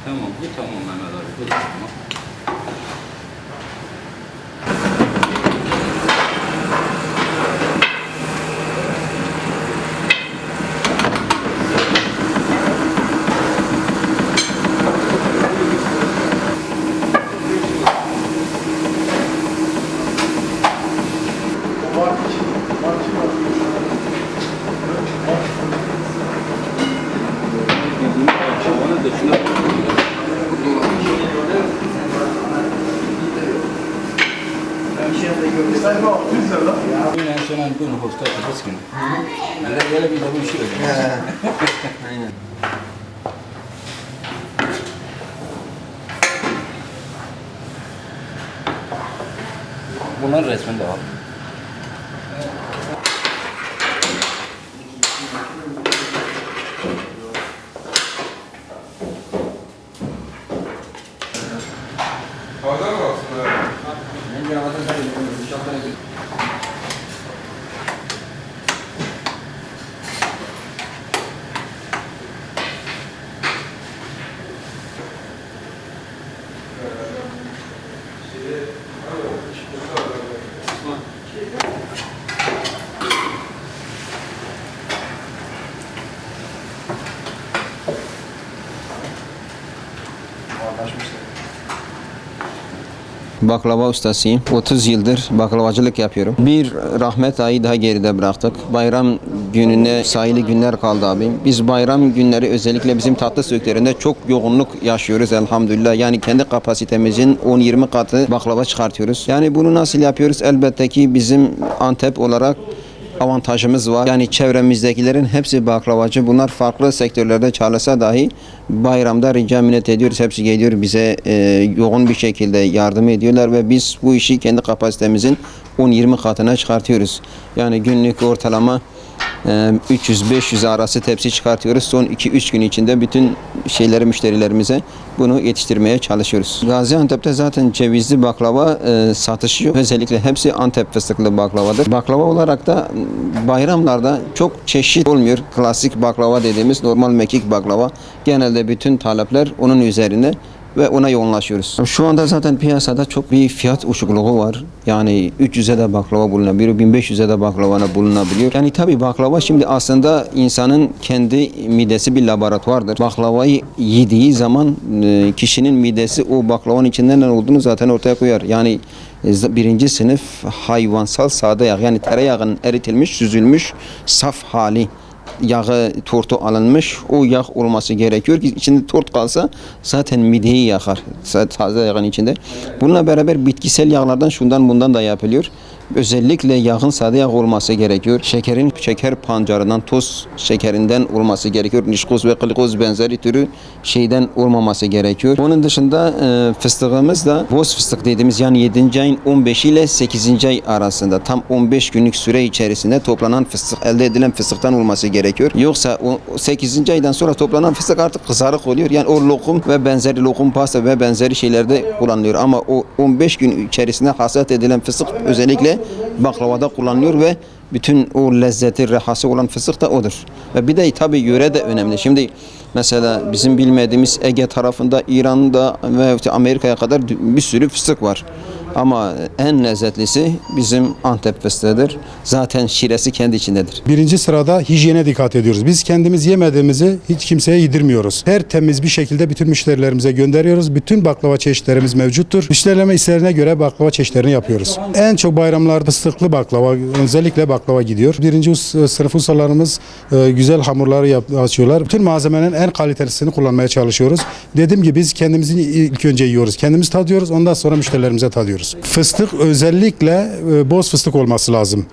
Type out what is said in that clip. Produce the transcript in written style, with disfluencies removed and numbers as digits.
Tamam, bu tamam Mehmet abi. Bu da tamam. Onun dışında yine şuna bunu hosta kıskin. Böyle bir de bu işi öyle. Aynen. Bunlar resminde var. Havada mı aslında? Bence havada sayılır. Dışarıdan bir baklava ustasıyım. 30 yıldır baklavacılık yapıyorum. Bir rahmet ayı daha geride bıraktık. Bayram gününe sayılı günler kaldı abim. Biz bayram günleri özellikle bizim tatlı sektöründe çok yoğunluk yaşıyoruz elhamdülillah. Yani kendi kapasitemizin 10-20 katı baklava çıkartıyoruz. Yani bunu nasıl yapıyoruz? Elbette ki bizim Antep olarak avantajımız var. Yani çevremizdekilerin hepsi baklavacı. Bunlar farklı sektörlerde çalışsa dahi bayramda rica minnet ediyoruz. Hepsi geliyor bize yoğun bir şekilde yardım ediyorlar ve biz bu işi kendi kapasitemizin 10-20 katına çıkartıyoruz. Yani günlük ortalama 300-500 arası tepsi çıkartıyoruz. Son 2-3 gün içinde bütün müşterilerimize bunu yetiştirmeye çalışıyoruz. Gaziantep'te zaten cevizli baklava satışı yok. Özellikle hepsi Antep fıstıklı baklavadır. Baklava olarak da bayramlarda çok çeşit olmuyor. Klasik baklava dediğimiz normal mekik baklava. Genelde bütün talepler onun üzerine ve ona yoğunlaşıyoruz. Şu anda zaten piyasada çok bir fiyat uçukluğu var. Yani 300'e de baklava bulunabiliyor, 1500'e de baklava bulunabiliyor. Yani tabii baklava şimdi aslında insanın kendi midesi bir laboratuvardır. Baklavayı yediği zaman kişinin midesi o baklavanın içinde ne olduğunu zaten ortaya koyar. Yani birinci sınıf hayvansal sade yağ, yani tereyağının eritilmiş, süzülmüş, saf hali. Yağı, tortu alınmış, o yağ olması gerekiyor ki içinde tort kalsa zaten mideyi yakar, taze yağın içinde. Bununla beraber bitkisel yağlardan şundan bundan da yapılıyor. Özellikle yağın sade yağ olması gerekiyor. Şekerin şeker pancarından, toz şekerinden olması gerekiyor. Nişkoz ve glikoz benzeri türü şeyden olmaması gerekiyor. Onun dışında fıstığımız da boz fıstık dediğimiz, yani 7. ayın 15 ile 8. ay arasında tam 15 günlük süre içerisinde toplanan fıstık, elde edilen fıstıktan olması gerekiyor. Yoksa o 8. aydan sonra toplanan fıstık artık kızarık oluyor. Yani o lokum ve benzeri lokum pasta ve benzeri şeylerde kullanılıyor. Ama o 15 gün içerisinde hasat edilen fıstık özellikle baklavada kullanılıyor ve bütün o lezzeti, rehası olan fıstık da odur. Ve bir de tabii yöre de önemli. Şimdi mesela bizim bilmediğimiz Ege tarafında, İran'da ve Amerika'ya kadar bir sürü fıstık var. Ama en lezzetlisi bizim Antep fıstığıdır. Zaten şiresi kendi içindedir. Birinci sırada hijyene dikkat ediyoruz. Biz kendimiz yemediğimizi hiç kimseye yedirmiyoruz. Her temiz bir şekilde bütün müşterilerimize gönderiyoruz. Bütün baklava çeşitlerimiz mevcuttur. Müşterilerime isterine göre baklava çeşitlerini yapıyoruz. En çok bayramlarda fıstıklı baklava, özellikle baklava gidiyor. Birinci sınıf ustalarımız güzel hamurları açıyorlar. Bütün malzemenin en kalitelisini kullanmaya çalışıyoruz. Dediğim gibi biz kendimizi ilk önce yiyoruz. Kendimiz tadıyoruz. Ondan sonra müşterilerimize tadıyoruz. Fıstık özellikle boz fıstık olması lazım.